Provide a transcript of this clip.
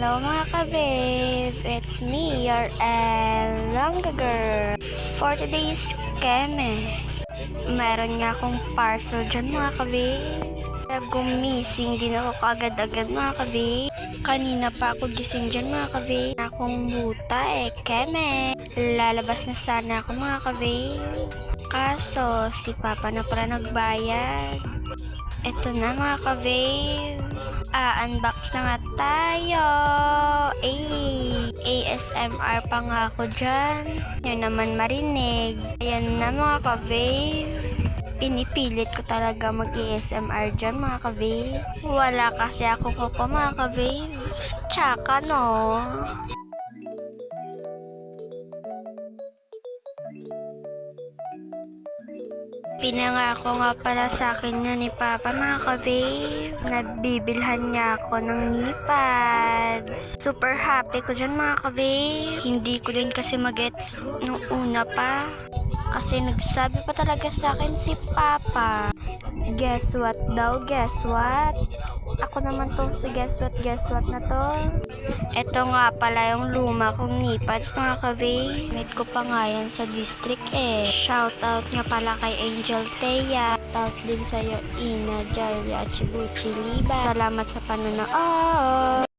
Hello mga ka-babe! It's me, your Elonga girl. For today's keme, meron nga akong parcel dyan mga ka-babe. Gumising din ako kaagad-agad mga ka-babe. Kanina pa ako gising dyan mga ka-babe. Akong buta keme. Lalabas na sana ako mga ka-babe. Kaso, si Papa na pala nagbayad. Eto na mga ka-babe. Unbox na nga tayo. ASMR pa nga ako dyan. Yun naman marinig. Ayan na mga ka-babe. Pinipilit ko talaga mag-ASMR dyan mga ka-babe. Wala kasi ako kuko mga ka-babe. Tsaka no. Pinangako nga pala sa akin na ni Papa mga ka-babe. Nabibilhan niya ako ng knee Super happy ko dyan mga ka-babe. Hindi ko din kasi magets nung una pa. Kasi nagsabi pa talaga sa akin si Papa. Guess what daw? Guess what? Ako naman tong si guess what na to. Ito nga pala yung luma kong knee pads mga ka-babe. Made ko pa nga yan sa district Shoutout nga pala kay Angel Thea. Shoutout din sa'yo Ina, Jalia at Chibuchi Liba. Salamat sa panonood.